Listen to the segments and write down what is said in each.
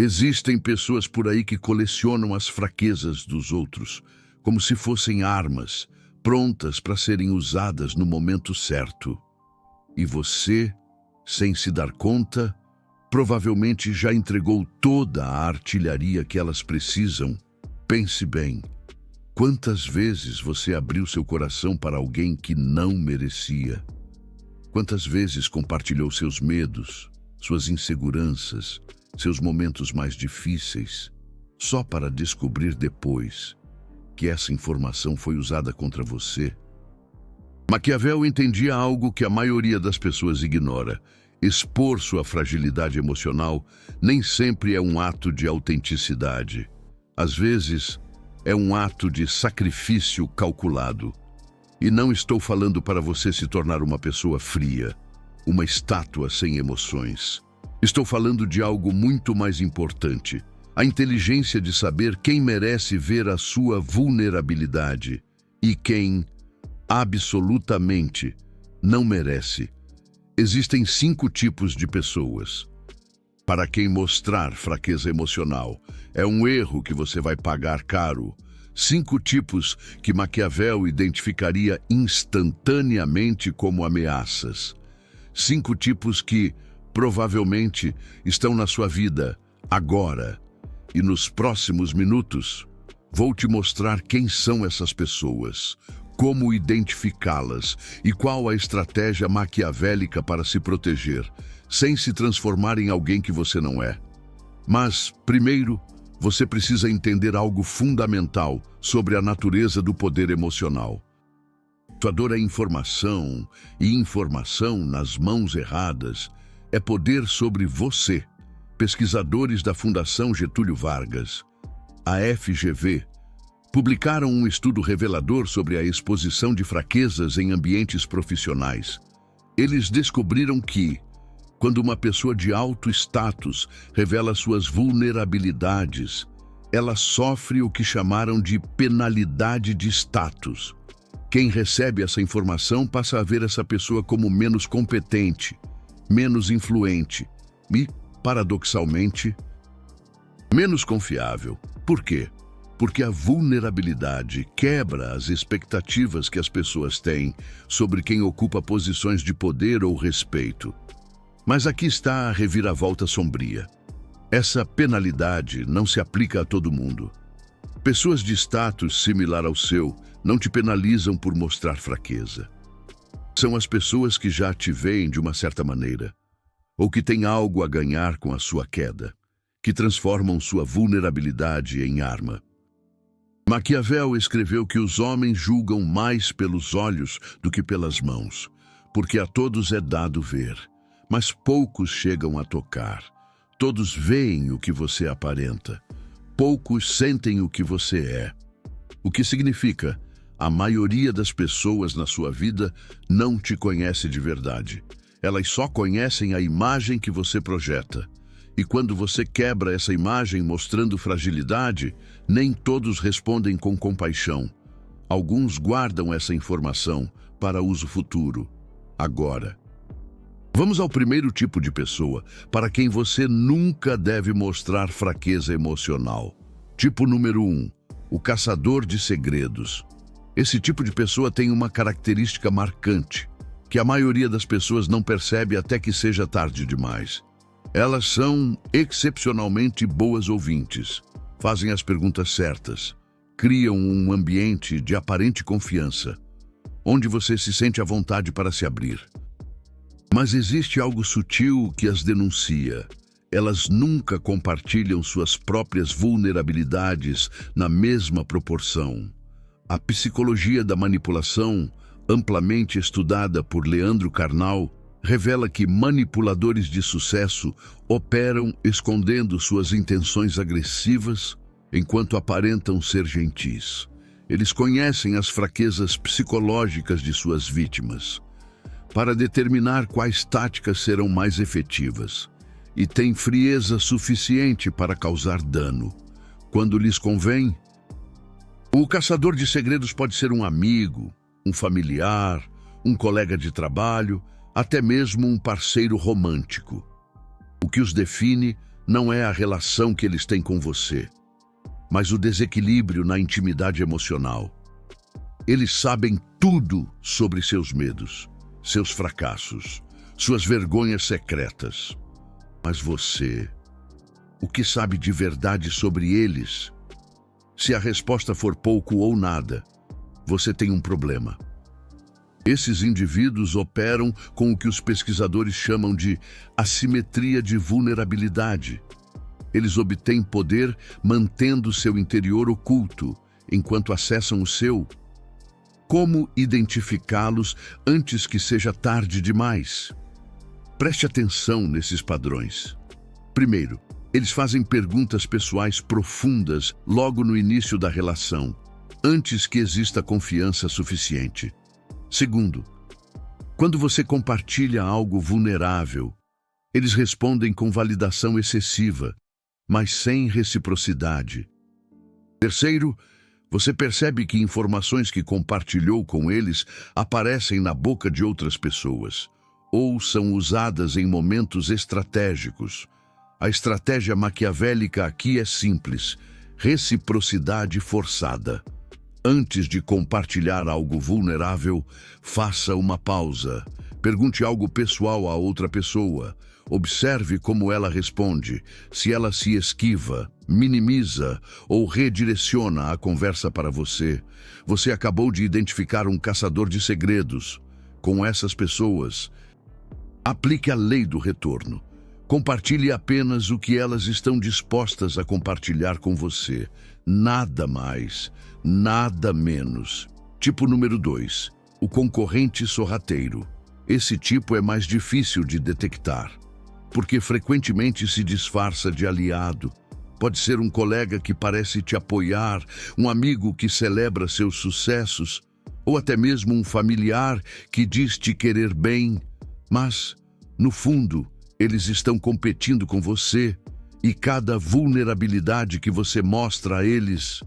Existem pessoas por aí que colecionam as fraquezas dos outros, como se fossem armas, prontas para serem usadas no momento certo. E você, sem se dar conta, provavelmente já entregou toda a artilharia que elas precisam. Pense bem, quantas vezes você abriu seu coração para alguém que não merecia? Quantas vezes compartilhou seus medos, suas inseguranças, seus momentos mais difíceis, só para descobrir depois que essa informação foi usada contra você? Maquiavel entendia algo que a maioria das pessoas ignora. Expor sua fragilidade emocional nem sempre é um ato de autenticidade. Às vezes, é um ato de sacrifício calculado. E não estou falando para você se tornar uma pessoa fria, uma estátua sem emoções. Estou falando de algo muito mais importante: a inteligência de saber quem merece ver a sua vulnerabilidade e quem, absolutamente, não merece. Existem 5 tipos de pessoas. Para quem mostrar fraqueza emocional é um erro que você vai pagar caro. 5 tipos que Maquiavel identificaria instantaneamente como ameaças. 5 tipos que, provavelmente, estão na sua vida agora. E nos próximos minutos, vou te mostrar quem são essas pessoas, como identificá-las e qual a estratégia maquiavélica para se proteger, sem se transformar em alguém que você não é. Mas, primeiro, você precisa entender algo fundamental sobre a natureza do poder emocional. Sua dor é informação, e informação nas mãos erradas é poder sobre você. Pesquisadores da Fundação Getúlio Vargas, a FGV, publicaram um estudo revelador sobre a exposição de fraquezas em ambientes profissionais. Eles descobriram que, quando uma pessoa de alto status revela suas vulnerabilidades, ela sofre o que chamaram de penalidade de status. Quem recebe essa informação passa a ver essa pessoa como menos competente, menos influente e, paradoxalmente, menos confiável. Por quê? Porque a vulnerabilidade quebra as expectativas que as pessoas têm sobre quem ocupa posições de poder ou respeito. Mas aqui está a reviravolta sombria. Essa penalidade não se aplica a todo mundo. Pessoas de status similar ao seu não te penalizam por mostrar fraqueza. São as pessoas que já te veem de uma certa maneira, ou que têm algo a ganhar com a sua queda, que transformam sua vulnerabilidade em arma. Maquiavel escreveu que os homens julgam mais pelos olhos do que pelas mãos, porque a todos é dado ver, mas poucos chegam a tocar. Todos veem o que você aparenta, poucos sentem o que você é. O que significa, a maioria das pessoas na sua vida não te conhece de verdade. Elas só conhecem a imagem que você projeta. E quando você quebra essa imagem mostrando fragilidade, nem todos respondem com compaixão. Alguns guardam essa informação para uso futuro, agora. Vamos ao primeiro tipo de pessoa, para quem você nunca deve mostrar fraqueza emocional. Tipo número 1, o caçador de segredos. Esse tipo de pessoa tem uma característica marcante, que a maioria das pessoas não percebe até que seja tarde demais. Elas são excepcionalmente boas ouvintes, fazem as perguntas certas, criam um ambiente de aparente confiança, onde você se sente à vontade para se abrir. Mas existe algo sutil que as denuncia. Elas nunca compartilham suas próprias vulnerabilidades na mesma proporção. A psicologia da manipulação, amplamente estudada por Leandro Carnal, revela que manipuladores de sucesso operam escondendo suas intenções agressivas enquanto aparentam ser gentis. Eles conhecem as fraquezas psicológicas de suas vítimas para determinar quais táticas serão mais efetivas e têm frieza suficiente para causar dano. Quando lhes convém, o caçador de segredos pode ser um amigo, um familiar, um colega de trabalho, até mesmo um parceiro romântico. O que os define não é a relação que eles têm com você, mas o desequilíbrio na intimidade emocional. Eles sabem tudo sobre seus medos, seus fracassos, suas vergonhas secretas. Mas você, o que sabe de verdade sobre eles? Se a resposta for pouco ou nada, você tem um problema. Esses indivíduos operam com o que os pesquisadores chamam de assimetria de vulnerabilidade. Eles obtêm poder mantendo seu interior oculto, enquanto acessam o seu. Como identificá-los antes que seja tarde demais? Preste atenção nesses padrões. Primeiro, eles fazem perguntas pessoais profundas logo no início da relação, antes que exista confiança suficiente. Segundo, quando você compartilha algo vulnerável, eles respondem com validação excessiva, mas sem reciprocidade. Terceiro, você percebe que informações que compartilhou com eles aparecem na boca de outras pessoas, ou são usadas em momentos estratégicos. A estratégia maquiavélica aqui é simples: reciprocidade forçada. Antes de compartilhar algo vulnerável, faça uma pausa. Pergunte algo pessoal a outra pessoa. Observe como ela responde. Se ela se esquiva, minimiza ou redireciona a conversa para você, você acabou de identificar um caçador de segredos. Com essas pessoas, aplique a lei do retorno. Compartilhe apenas o que elas estão dispostas a compartilhar com você. Nada mais, nada menos. Tipo número 2, o concorrente sorrateiro. Esse tipo é mais difícil de detectar, porque frequentemente se disfarça de aliado. Pode ser um colega que parece te apoiar, um amigo que celebra seus sucessos, ou até mesmo um familiar que diz te querer bem, mas, no fundo, eles estão competindo com você, e cada vulnerabilidade que você mostra a eles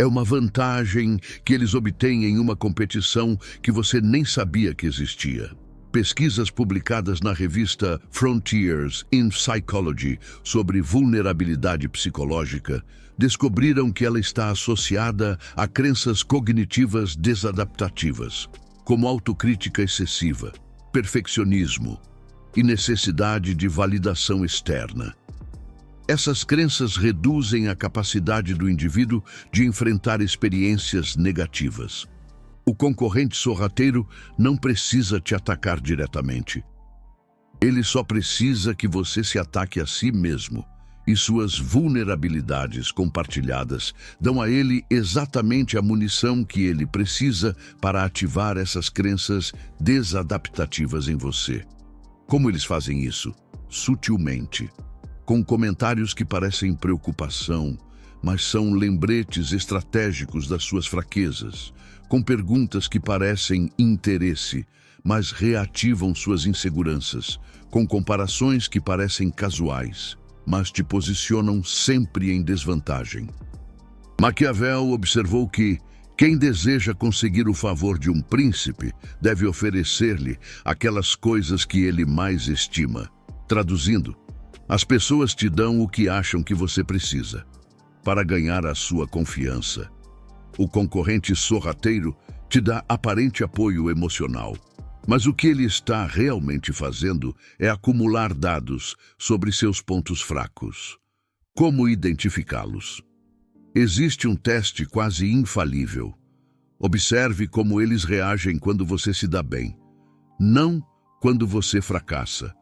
é uma vantagem que eles obtêm em uma competição que você nem sabia que existia. Pesquisas publicadas na revista Frontiers in Psychology sobre vulnerabilidade psicológica descobriram que ela está associada a crenças cognitivas desadaptativas, como autocrítica excessiva, perfeccionismo e necessidade de validação externa. Essas crenças reduzem a capacidade do indivíduo de enfrentar experiências negativas. O concorrente sorrateiro não precisa te atacar diretamente. Ele só precisa que você se ataque a si mesmo, e suas vulnerabilidades compartilhadas dão a ele exatamente a munição que ele precisa para ativar essas crenças desadaptativas em você. Como eles fazem isso? Sutilmente, com comentários que parecem preocupação, mas são lembretes estratégicos das suas fraquezas, com perguntas que parecem interesse, mas reativam suas inseguranças, com comparações que parecem casuais, mas te posicionam sempre em desvantagem. Maquiavel observou que quem deseja conseguir o favor de um príncipe deve oferecer-lhe aquelas coisas que ele mais estima. Traduzindo, as pessoas te dão o que acham que você precisa para ganhar a sua confiança. O concorrente sorrateiro te dá aparente apoio emocional, mas o que ele está realmente fazendo é acumular dados sobre seus pontos fracos. Como identificá-los? Existe um teste quase infalível. Observe como eles reagem quando você se dá bem, não quando você fracassa.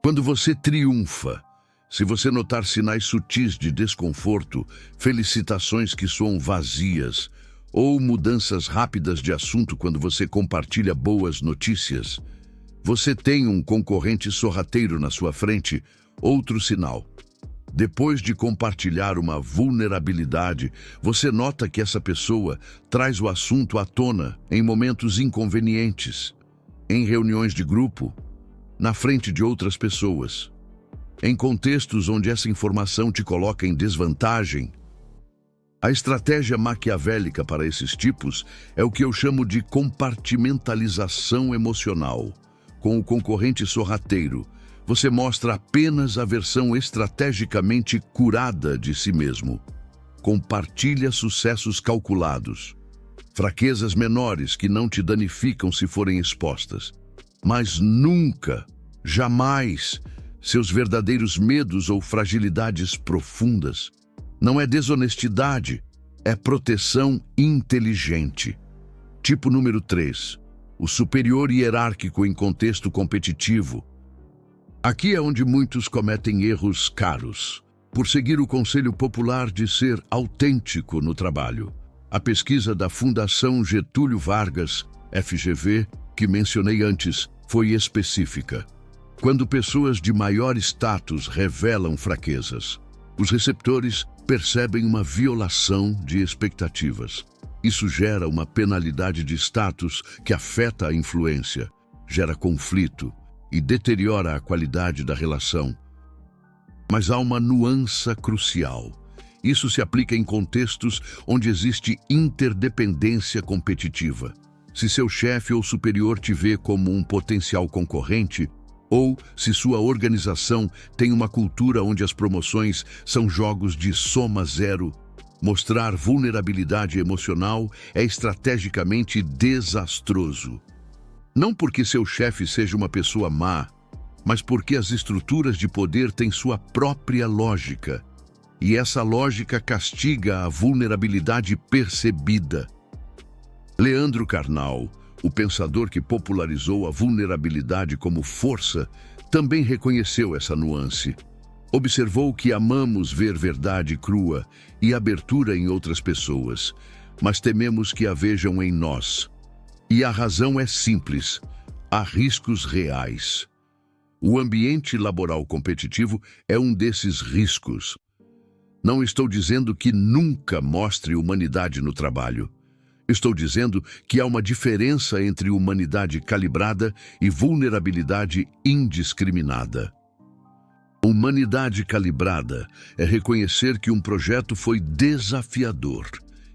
Quando você triunfa, se você notar sinais sutis de desconforto, felicitações que soam vazias, ou mudanças rápidas de assunto quando você compartilha boas notícias, você tem um concorrente sorrateiro na sua frente. Outro sinal. Depois de compartilhar uma vulnerabilidade, você nota que essa pessoa traz o assunto à tona em momentos inconvenientes, em reuniões de grupo, na frente de outras pessoas, em contextos onde essa informação te coloca em desvantagem. A estratégia maquiavélica para esses tipos é o que eu chamo de compartimentalização emocional. Com o concorrente sorrateiro, você mostra apenas a versão estrategicamente curada de si mesmo. Compartilha sucessos calculados, fraquezas menores que não te danificam se forem expostas, mas nunca, jamais, seus verdadeiros medos ou fragilidades profundas. Não é desonestidade, é proteção inteligente. Tipo número 3. O superior hierárquico em contexto competitivo. Aqui é onde muitos cometem erros caros, por seguir o conselho popular de ser autêntico no trabalho. A pesquisa da Fundação Getúlio Vargas, FGV, que mencionei antes, foi específica. Quando pessoas de maior status revelam fraquezas, os receptores percebem uma violação de expectativas. Isso gera uma penalidade de status que afeta a influência, gera conflito e deteriora a qualidade da relação. Mas há uma nuance crucial. Isso se aplica em contextos onde existe interdependência competitiva. Se seu chefe ou superior te vê como um potencial concorrente, ou se sua organização tem uma cultura onde as promoções são jogos de soma zero, mostrar vulnerabilidade emocional é estrategicamente desastroso. Não porque seu chefe seja uma pessoa má, mas porque as estruturas de poder têm sua própria lógica. E essa lógica castiga a vulnerabilidade percebida. Leandro Carnal, o pensador que popularizou a vulnerabilidade como força, também reconheceu essa nuance. Observou que amamos ver verdade crua e abertura em outras pessoas, mas tememos que a vejam em nós. E a razão é simples: há riscos reais. O ambiente laboral competitivo é um desses riscos. Não estou dizendo que nunca mostre humanidade no trabalho. Estou dizendo que há uma diferença entre humanidade calibrada e vulnerabilidade indiscriminada. Humanidade calibrada é reconhecer que um projeto foi desafiador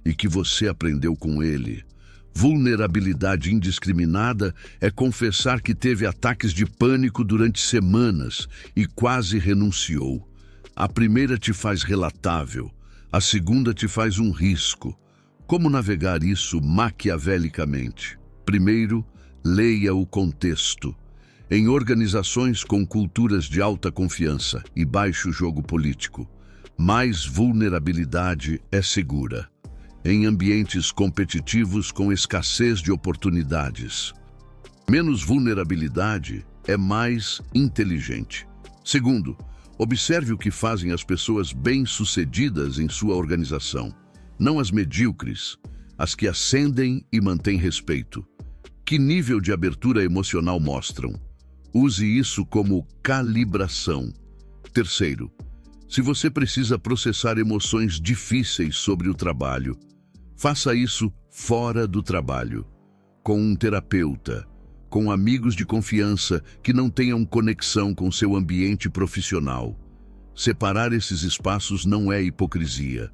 e que você aprendeu com ele. Vulnerabilidade indiscriminada é confessar que teve ataques de pânico durante semanas e quase renunciou. A primeira te faz relatável, a segunda te faz um risco. Como navegar isso maquiavelicamente? Primeiro, leia o contexto. Em organizações com culturas de alta confiança e baixo jogo político, mais vulnerabilidade é segura. Em ambientes competitivos com escassez de oportunidades, menos vulnerabilidade é mais inteligente. Segundo, observe o que fazem as pessoas bem-sucedidas em sua organização. Não as medíocres, as que ascendem e mantêm respeito. Que nível de abertura emocional mostram? Use isso como calibração. Terceiro, se você precisa processar emoções difíceis sobre o trabalho, faça isso fora do trabalho, com um terapeuta, com amigos de confiança que não tenham conexão com seu ambiente profissional. Separar esses espaços não é hipocrisia.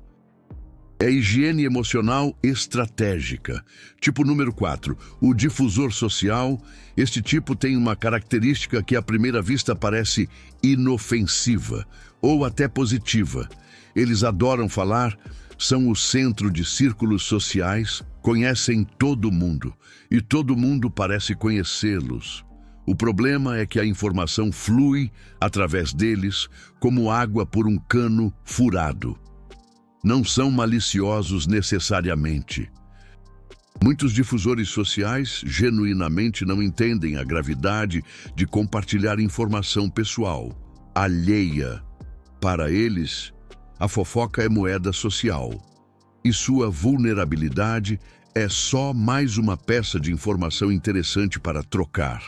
É higiene emocional estratégica. Tipo número 4, o difusor social. Este tipo tem uma característica que à primeira vista parece inofensiva ou até positiva. Eles adoram falar, são o centro de círculos sociais, conhecem todo mundo e todo mundo parece conhecê-los. O problema é que a informação flui através deles como água por um cano furado. Não são maliciosos necessariamente. Muitos difusores sociais genuinamente não entendem a gravidade de compartilhar informação pessoal, alheia. Para eles, a fofoca é moeda social, e sua vulnerabilidade é só mais uma peça de informação interessante para trocar.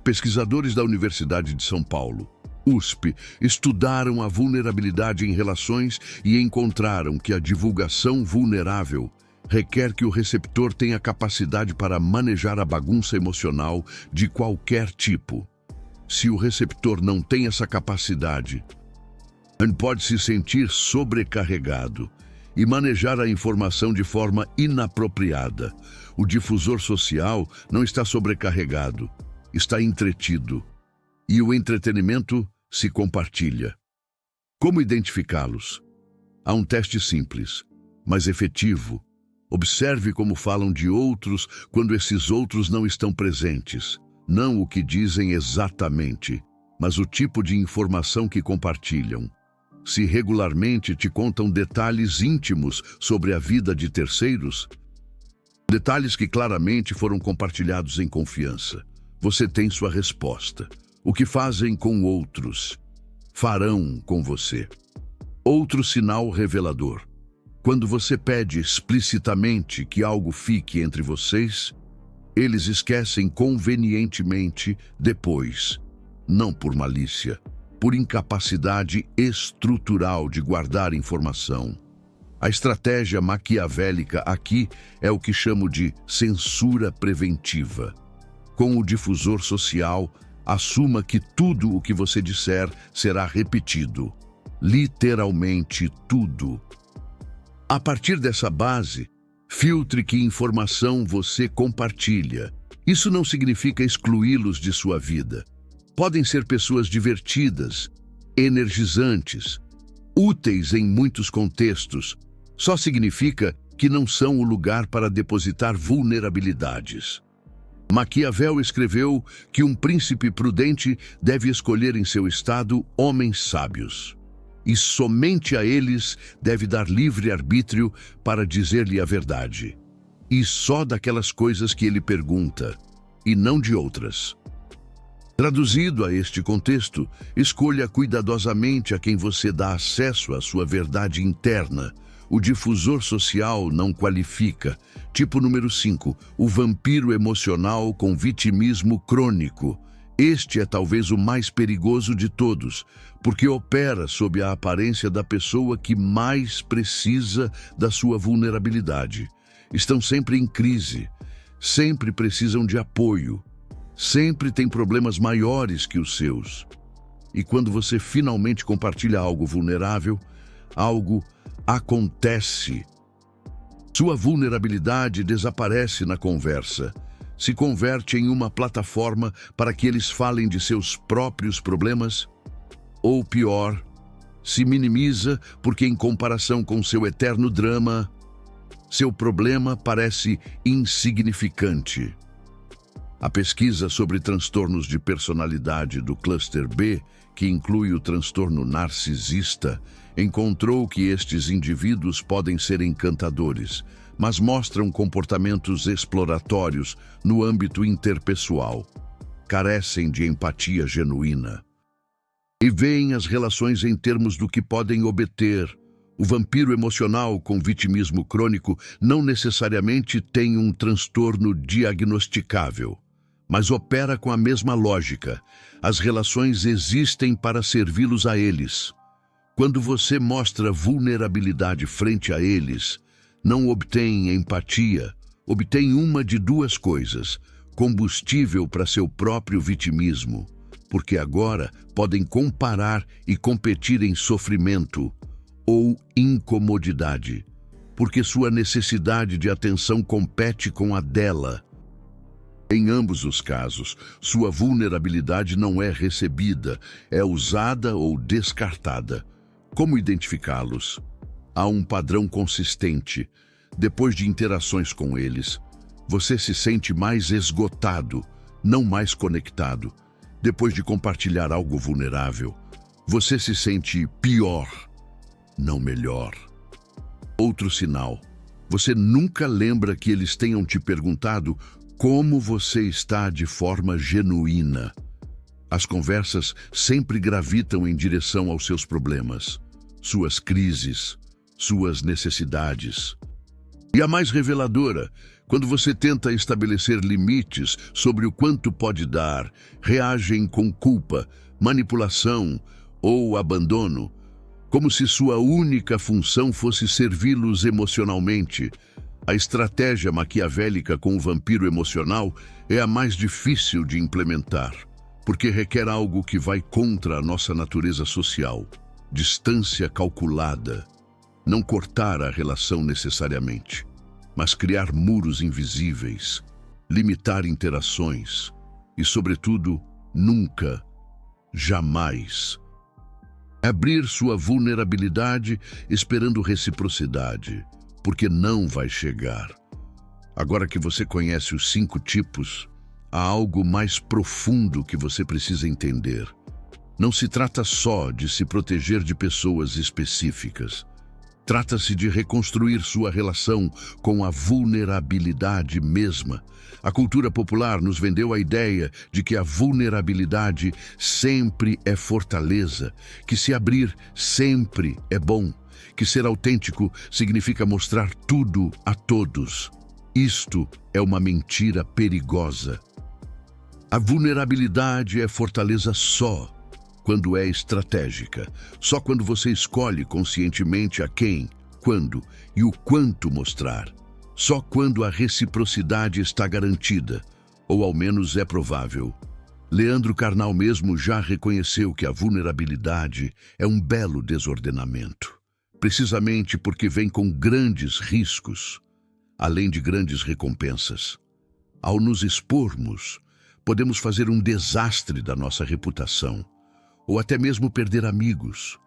Pesquisadores da Universidade de São Paulo, USP, estudaram a vulnerabilidade em relações e encontraram que a divulgação vulnerável requer que o receptor tenha capacidade para manejar a bagunça emocional de qualquer tipo. Se o receptor não tem essa capacidade, ele pode se sentir sobrecarregado e manejar a informação de forma inapropriada. O difusor social não está sobrecarregado, está entretido. e o entretenimento se compartilha. Como identificá-los? Há um teste simples, mas efetivo. Observe como falam de outros quando esses outros não estão presentes. Não o que dizem exatamente, mas o tipo de informação que compartilham. Se regularmente te contam detalhes íntimos sobre a vida de terceiros, detalhes que claramente foram compartilhados em confiança, você tem sua resposta. O que fazem com outros, farão com você. Outro sinal revelador. Quando você pede explicitamente que algo fique entre vocês, eles esquecem convenientemente depois, não por malícia, por incapacidade estrutural de guardar informação. A estratégia maquiavélica aqui é o que chamo de censura preventiva. Com o difusor social, assuma que tudo o que você disser será repetido. Literalmente tudo. A partir dessa base, filtre que informação você compartilha. Isso não significa excluí-los de sua vida. Podem ser pessoas divertidas, energizantes, úteis em muitos contextos. Só significa que não são o lugar para depositar vulnerabilidades. Maquiavel escreveu que um príncipe prudente deve escolher em seu estado homens sábios. E somente a eles deve dar livre arbítrio para dizer-lhe a verdade. E só daquelas coisas que ele pergunta, e não de outras. Traduzido a este contexto, escolha cuidadosamente a quem você dá acesso à sua verdade interna. O difusor social não qualifica. Tipo número 5, o vampiro emocional com vitimismo crônico. Este é talvez o mais perigoso de todos, porque opera sob a aparência da pessoa que mais precisa da sua vulnerabilidade. Estão sempre em crise, sempre precisam de apoio, sempre têm problemas maiores que os seus. E quando você finalmente compartilha algo vulnerável, algo acontece. Sua vulnerabilidade desaparece na conversa. Se converte em uma plataforma para que eles falem de seus próprios problemas? Ou pior, se minimiza porque, em comparação com seu eterno drama, seu problema parece insignificante. A pesquisa sobre transtornos de personalidade do Cluster B, que inclui o transtorno narcisista, encontrou que estes indivíduos podem ser encantadores, mas mostram comportamentos exploratórios no âmbito interpessoal. Carecem de empatia genuína. E veem as relações em termos do que podem obter. O vampiro emocional com vitimismo crônico não necessariamente tem um transtorno diagnosticável, mas opera com a mesma lógica. As relações existem para servi-los a eles. Quando você mostra vulnerabilidade frente a eles, não obtém empatia, obtém uma de duas coisas: combustível para seu próprio vitimismo, porque agora podem comparar e competir em sofrimento, ou incomodidade, porque sua necessidade de atenção compete com a dela. Em ambos os casos, sua vulnerabilidade não é recebida, é usada ou descartada. Como identificá-los? Há um padrão consistente. Depois de interações com eles, você se sente mais esgotado, não mais conectado. Depois de compartilhar algo vulnerável, você se sente pior, não melhor. Outro sinal. Você nunca lembra que eles tenham te perguntado como você está de forma genuína. As conversas sempre gravitam em direção aos seus problemas, suas crises, suas necessidades. E a mais reveladora, quando você tenta estabelecer limites sobre o quanto pode dar, reagem com culpa, manipulação ou abandono, como se sua única função fosse servi-los emocionalmente. A estratégia maquiavélica com o vampiro emocional é a mais difícil de implementar, porque requer algo que vai contra a nossa natureza social. Distância calculada. Não cortar a relação necessariamente, mas criar muros invisíveis, limitar interações e, sobretudo, nunca Jamais. Abrir sua vulnerabilidade esperando reciprocidade, porque não vai chegar. Agora que você conhece os 5 tipos, há algo mais profundo que você precisa entender. Não se trata só de se proteger de pessoas específicas. Trata-se de reconstruir sua relação com a vulnerabilidade mesma. A cultura popular nos vendeu a ideia de que a vulnerabilidade sempre é fortaleza, que se abrir sempre é bom, que ser autêntico significa mostrar tudo a todos. Isto é uma mentira perigosa. A vulnerabilidade é fortaleza só quando é estratégica, só quando você escolhe conscientemente a quem, quando e o quanto mostrar, só quando a reciprocidade está garantida, ou ao menos é provável. Leandro Carnal mesmo já reconheceu que a vulnerabilidade é um belo desordenamento, precisamente porque vem com grandes riscos, além de grandes recompensas. Ao nos expormos, podemos fazer um desastre da nossa reputação, ou até mesmo perder amigos.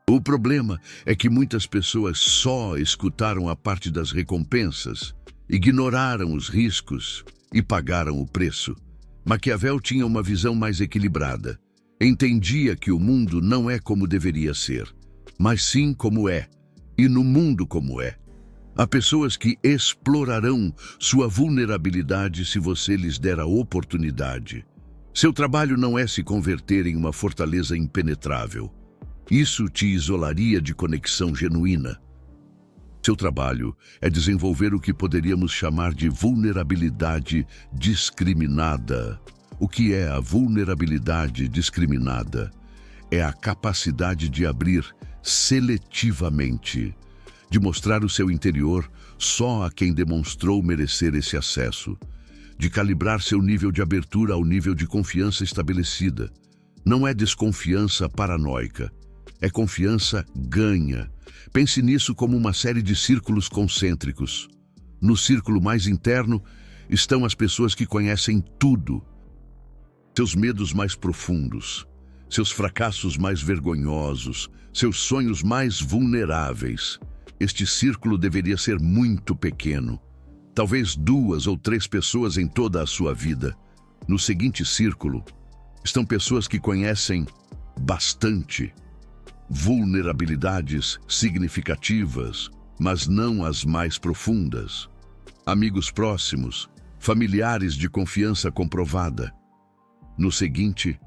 O problema é que muitas pessoas só escutaram a parte das recompensas, ignoraram os riscos e pagaram o preço. Maquiavel tinha uma visão mais equilibrada. Entendia que o mundo não é como deveria ser, mas sim como é, e no mundo como é. Há pessoas que explorarão sua vulnerabilidade se você lhes der a oportunidade. Seu trabalho não é se converter em uma fortaleza impenetrável. Isso te isolaria de conexão genuína. Seu trabalho é desenvolver o que poderíamos chamar de vulnerabilidade discriminada. O que é a vulnerabilidade discriminada? É a capacidade de abrir seletivamente, de mostrar o seu interior só a quem demonstrou merecer esse acesso, de calibrar seu nível de abertura ao nível de confiança estabelecida. Não é desconfiança paranoica, é confiança ganha. Pense nisso como uma série de círculos concêntricos. No círculo mais interno estão as pessoas que conhecem tudo. Seus medos mais profundos, seus fracassos mais vergonhosos, seus sonhos mais vulneráveis. Este círculo deveria ser muito pequeno. Talvez 2 ou 3 pessoas em toda a sua vida. No seguinte círculo estão pessoas que conhecem bastante. Vulnerabilidades significativas, mas não as mais profundas. Amigos próximos, familiares de confiança comprovada. No seguinte,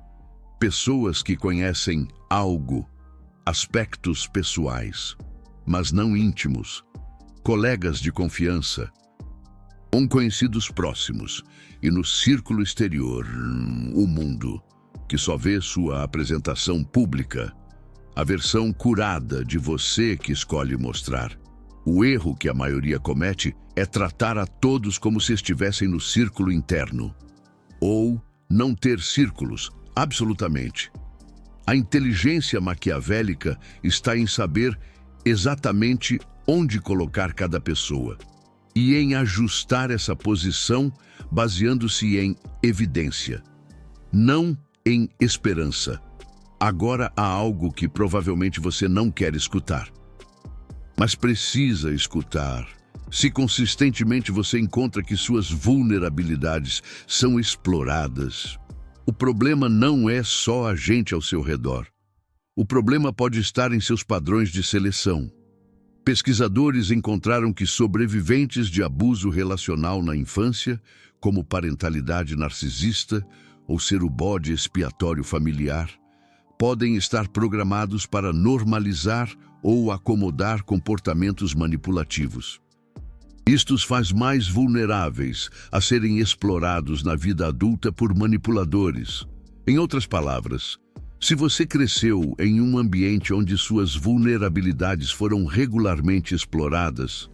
pessoas que conhecem algo, aspectos pessoais, mas não íntimos, colegas de confiança, conhecidos próximos, e no círculo exterior, o mundo, que só vê sua apresentação pública, a versão curada de você que escolhe mostrar. O erro que a maioria comete é tratar a todos como se estivessem no círculo interno, ou não ter círculos, absolutamente. A inteligência maquiavélica está em saber exatamente onde colocar cada pessoa e em ajustar essa posição baseando-se em evidência, não em esperança. Agora há algo que provavelmente você não quer escutar, mas precisa escutar. Se consistentemente você encontra que suas vulnerabilidades são exploradas, o problema não é só a gente ao seu redor. O problema pode estar em seus padrões de seleção. Pesquisadores encontraram que sobreviventes de abuso relacional na infância, como parentalidade narcisista ou ser o bode expiatório familiar, podem estar programados para normalizar ou acomodar comportamentos manipulativos. Isto os faz mais vulneráveis a serem explorados na vida adulta por manipuladores. Em outras palavras, se você cresceu em um ambiente onde suas vulnerabilidades foram regularmente exploradas,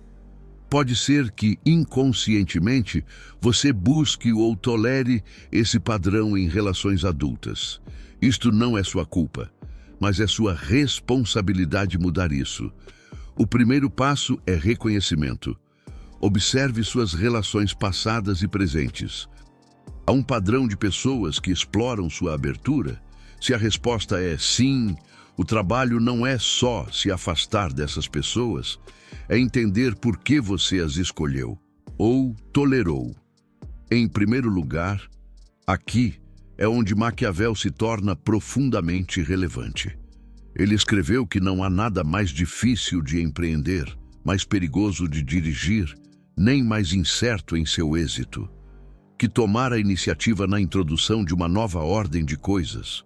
pode ser que, inconscientemente, você busque ou tolere esse padrão em relações adultas. Isto não é sua culpa, mas é sua responsabilidade mudar isso. O primeiro passo é reconhecimento. Observe suas relações passadas e presentes. Há um padrão de pessoas que exploram sua abertura, Se a resposta é sim, o trabalho não é só se afastar dessas pessoas, é entender por que você as escolheu ou tolerou. Em primeiro lugar, aqui é onde Maquiavel se torna profundamente relevante. Ele escreveu que não há nada mais difícil de empreender, mais perigoso de dirigir, nem mais incerto em seu êxito, que tomar a iniciativa na introdução de uma nova ordem de coisas.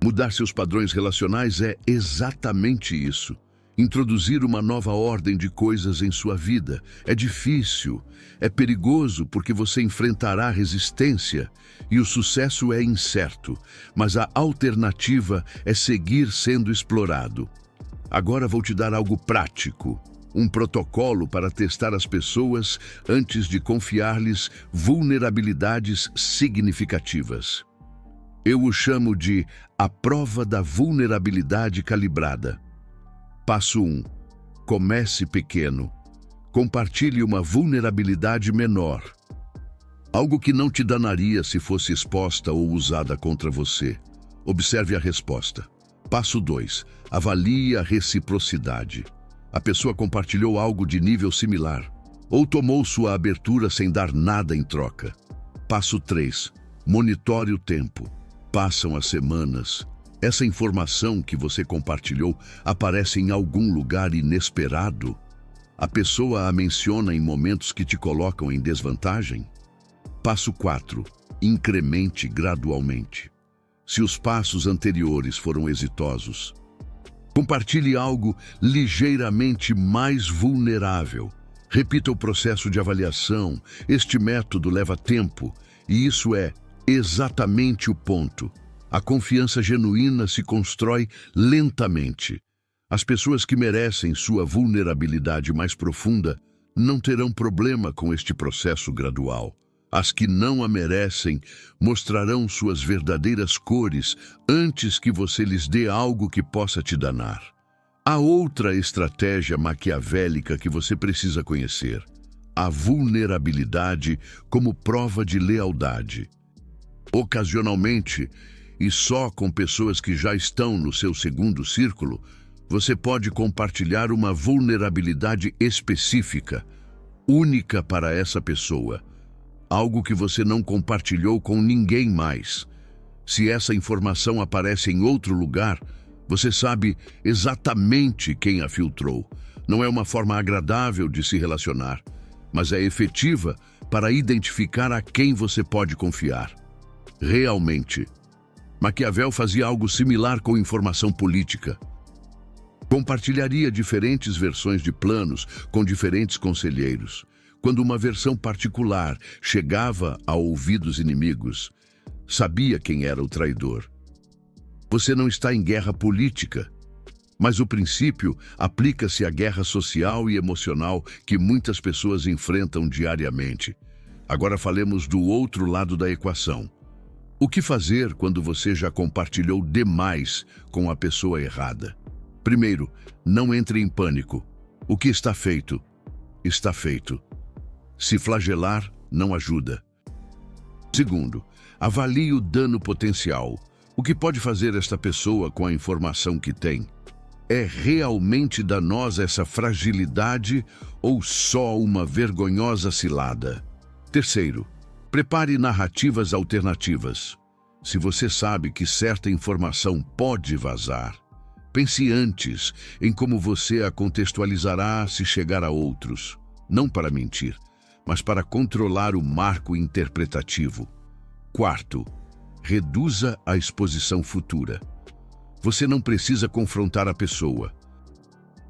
Mudar seus padrões relacionais é exatamente isso. Introduzir uma nova ordem de coisas em sua vida é difícil, é perigoso porque você enfrentará resistência e o sucesso é incerto, mas a alternativa é seguir sendo explorado. Agora vou te dar algo prático, um protocolo para testar as pessoas antes de confiar-lhes vulnerabilidades significativas. Eu o chamo de a prova da vulnerabilidade calibrada. Passo 1. Comece pequeno. Compartilhe uma vulnerabilidade menor. Algo que não te danaria se fosse exposta ou usada contra você. Observe a resposta. Passo 2. Avalie a reciprocidade. A pessoa compartilhou algo de nível similar, ou tomou sua abertura sem dar nada em troca. Passo 3. Monitore o tempo. Passam as semanas. Essa informação que você compartilhou aparece em algum lugar inesperado? A pessoa a menciona em momentos que te colocam em desvantagem? Passo 4. Incremente gradualmente. Se os passos anteriores foram exitosos, compartilhe algo ligeiramente mais vulnerável. Repita o processo de avaliação. Este método leva tempo e isso é exatamente o ponto. A confiança genuína se constrói lentamente. As pessoas que merecem sua vulnerabilidade mais profunda não terão problema com este processo gradual. As que não a merecem mostrarão suas verdadeiras cores antes que você lhes dê algo que possa te danar. Há outra estratégia maquiavélica que você precisa conhecer: a vulnerabilidade como prova de lealdade. Ocasionalmente, e só com pessoas que já estão no seu segundo círculo, você pode compartilhar uma vulnerabilidade específica, única para essa pessoa, algo que você não compartilhou com ninguém mais. Se essa informação aparece em outro lugar, você sabe exatamente quem a filtrou. Não é uma forma agradável de se relacionar, mas é efetiva para identificar a quem você pode confiar. Realmente, Maquiavel fazia algo similar com informação política. Compartilharia diferentes versões de planos com diferentes conselheiros. Quando uma versão particular chegava a ouvidos inimigos, sabia quem era o traidor. Você não está em guerra política, mas o princípio aplica-se à guerra social e emocional que muitas pessoas enfrentam diariamente. Agora falemos do outro lado da equação. O que fazer quando você já compartilhou demais com a pessoa errada? Primeiro, não entre em pânico. O que está feito, está feito. Se flagelar, não ajuda. Segundo, avalie o dano potencial. O que pode fazer esta pessoa com a informação que tem? É realmente danosa essa fragilidade ou só uma vergonhosa cilada? Terceiro, prepare narrativas alternativas. Se você sabe que certa informação pode vazar, pense antes em como você a contextualizará se chegar a outros. Não para mentir, mas para controlar o marco interpretativo. Quarto, reduza a exposição futura. Você não precisa confrontar a pessoa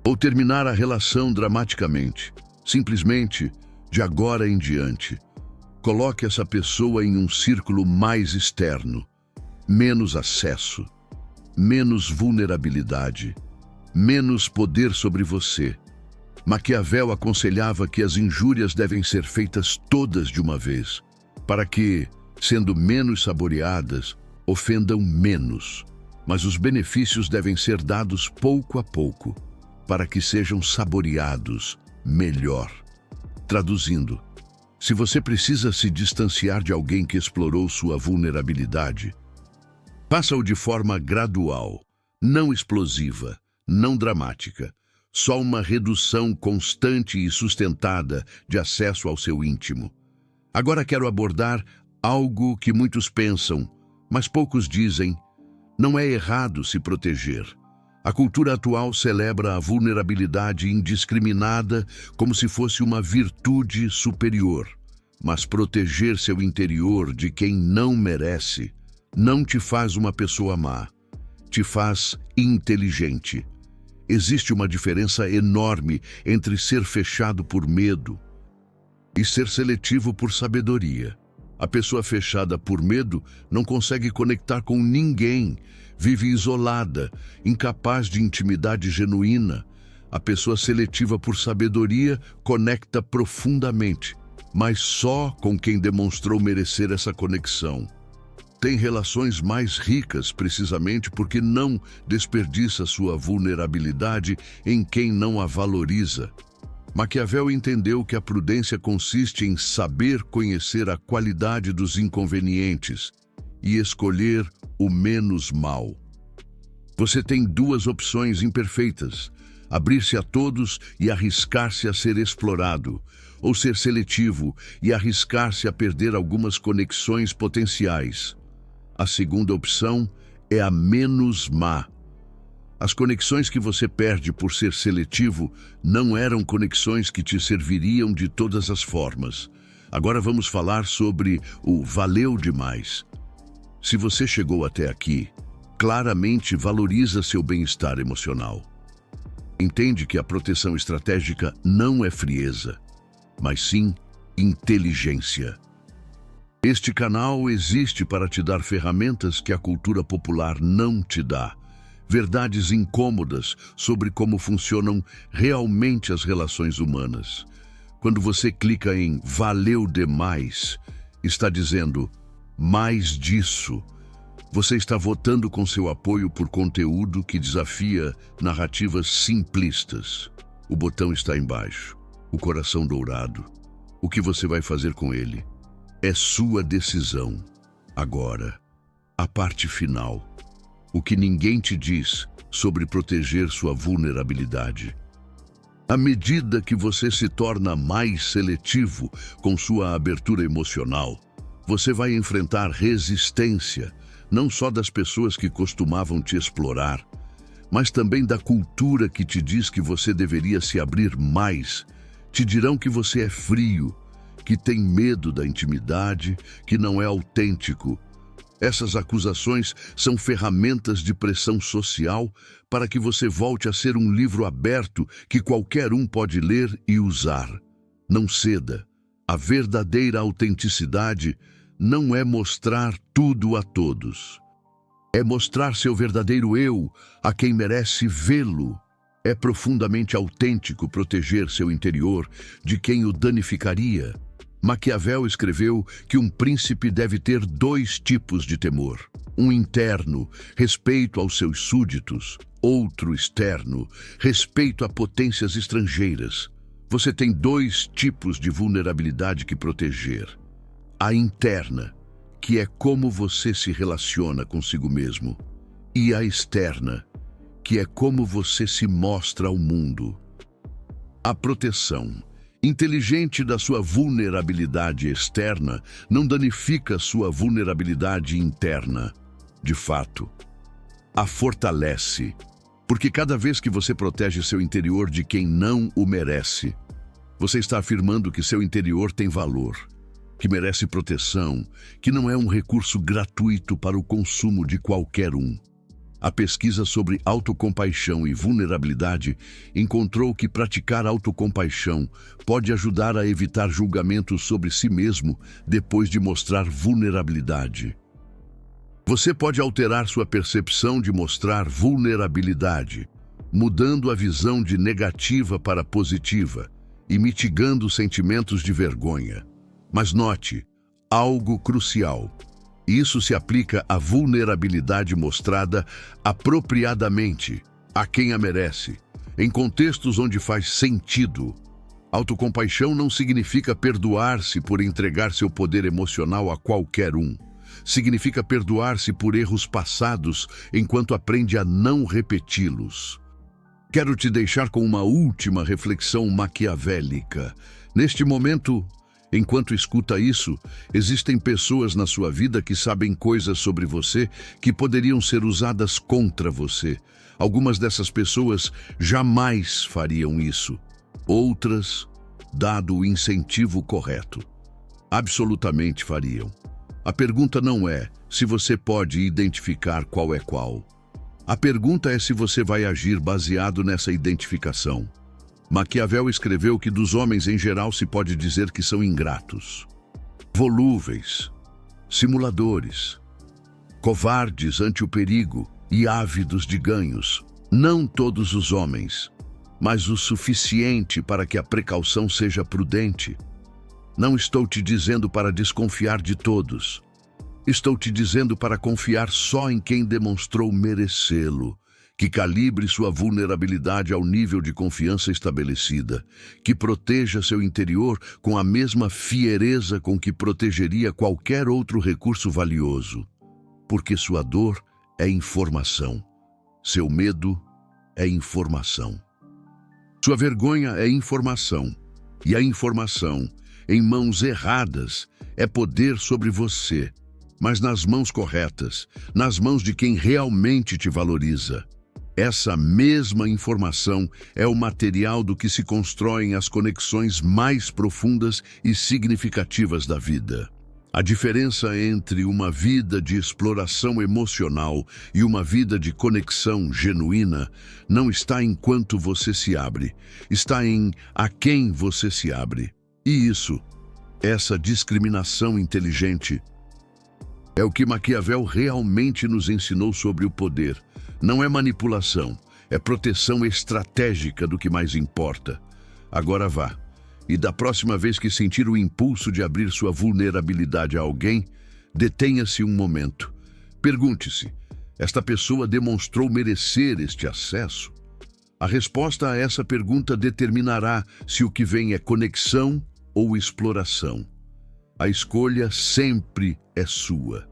ou terminar a relação dramaticamente. Simplesmente, de agora em diante, coloque essa pessoa em um círculo mais externo, menos acesso, menos vulnerabilidade, menos poder sobre você. Maquiavel aconselhava que as injúrias devem ser feitas todas de uma vez, para que, sendo menos saboreadas, ofendam menos. Mas os benefícios devem ser dados pouco a pouco, para que sejam saboreados melhor. Traduzindo, se você precisa se distanciar de alguém que explorou sua vulnerabilidade, Faça-o de forma gradual, não explosiva, não dramática. Só uma redução constante e sustentada de acesso ao seu íntimo. Agora quero abordar algo que muitos pensam, mas poucos dizem. Não é errado se proteger. A cultura atual celebra a vulnerabilidade indiscriminada como se fosse uma virtude superior. Mas proteger seu interior de quem não merece não te faz uma pessoa má, te faz inteligente. Existe uma diferença enorme entre ser fechado por medo e ser seletivo por sabedoria. A pessoa fechada por medo não consegue conectar com ninguém, vive isolada, incapaz de intimidade genuína. A pessoa seletiva por sabedoria conecta profundamente, mas só com quem demonstrou merecer essa conexão. Tem relações mais ricas precisamente porque não desperdiça sua vulnerabilidade em quem não a valoriza. Maquiavel entendeu que a prudência consiste em saber conhecer a qualidade dos inconvenientes e escolher o menos mal. Você tem duas opções imperfeitas: abrir-se a todos e arriscar-se a ser explorado, ou ser seletivo e arriscar-se a perder algumas conexões potenciais. A segunda opção é a menos má. As conexões que você perde por ser seletivo não eram conexões que te serviriam de todas as formas. Agora vamos falar sobre o valeu demais. Se você chegou até aqui, claramente valoriza seu bem-estar emocional. Entende que a proteção estratégica não é frieza, mas sim inteligência. Este canal existe para te dar ferramentas que a cultura popular não te dá. Verdades incômodas sobre como funcionam realmente as relações humanas. Quando você clica em valeu demais, está dizendo mais disso. Você está votando com seu apoio por conteúdo que desafia narrativas simplistas. O botão está embaixo, o coração dourado. O que você vai fazer com ele? É sua decisão. Agora, a parte final. O que ninguém te diz sobre proteger sua vulnerabilidade. À medida que você se torna mais seletivo com sua abertura emocional, você vai enfrentar resistência, não só das pessoas que costumavam te explorar, mas também da cultura que te diz que você deveria se abrir mais. Te dirão que você é frio, que tem medo da intimidade, que não é autêntico. Essas acusações são ferramentas de pressão social para que você volte a ser um livro aberto que qualquer um pode ler e usar. Não ceda. A verdadeira autenticidade não é mostrar tudo a todos. É mostrar seu verdadeiro eu a quem merece vê-lo. É profundamente autêntico proteger seu interior de quem o danificaria. Maquiavel escreveu que um príncipe deve ter dois tipos de temor. Um interno, respeito aos seus súditos. Outro externo, respeito a potências estrangeiras. Você tem dois tipos de vulnerabilidade que proteger. A interna, que é como você se relaciona consigo mesmo. E a externa, que é como você se mostra ao mundo. A proteção inteligente da sua vulnerabilidade externa não danifica sua vulnerabilidade interna. De fato, a fortalece, porque cada vez que você protege seu interior de quem não o merece, você está afirmando que seu interior tem valor, que merece proteção, que não é um recurso gratuito para o consumo de qualquer um. A pesquisa sobre autocompaixão e vulnerabilidade encontrou que praticar autocompaixão pode ajudar a evitar julgamentos sobre si mesmo depois de mostrar vulnerabilidade. Você pode alterar sua percepção de mostrar vulnerabilidade, mudando a visão de negativa para positiva e mitigando sentimentos de vergonha. Mas note algo crucial. Isso se aplica à vulnerabilidade mostrada apropriadamente a quem a merece, em contextos onde faz sentido. Autocompaixão não significa perdoar-se por entregar seu poder emocional a qualquer um. Significa perdoar-se por erros passados enquanto aprende a não repeti-los. Quero te deixar com uma última reflexão maquiavélica. Neste momento, enquanto escuta isso, existem pessoas na sua vida que sabem coisas sobre você que poderiam ser usadas contra você. Algumas dessas pessoas jamais fariam isso. Outras, dado o incentivo correto, absolutamente fariam. A pergunta não é se você pode identificar qual é qual. A pergunta é se você vai agir baseado nessa identificação. Maquiavel escreveu que dos homens em geral se pode dizer que são ingratos, volúveis, simuladores, covardes ante o perigo e ávidos de ganhos. Não todos os homens, mas o suficiente para que a precaução seja prudente. Não estou te dizendo para desconfiar de todos. Estou te dizendo para confiar só em quem demonstrou merecê-lo, que calibre sua vulnerabilidade ao nível de confiança estabelecida, que proteja seu interior com a mesma fiereza com que protegeria qualquer outro recurso valioso. Porque sua dor é informação, seu medo é informação. Sua vergonha é informação, e a informação, em mãos erradas, é poder sobre você, mas nas mãos corretas, nas mãos de quem realmente te valoriza. Essa mesma informação é o material do que se constroem as conexões mais profundas e significativas da vida. A diferença entre uma vida de exploração emocional e uma vida de conexão genuína não está em quanto você se abre, está em a quem você se abre. E essa discriminação inteligente, é o que Maquiavel realmente nos ensinou sobre o poder. Não é manipulação, é proteção estratégica do que mais importa. Agora vá, e da próxima vez que sentir o impulso de abrir sua vulnerabilidade a alguém, detenha-se um momento. Pergunte-se, esta pessoa demonstrou merecer este acesso? A resposta a essa pergunta determinará se o que vem é conexão ou exploração. A escolha sempre é sua.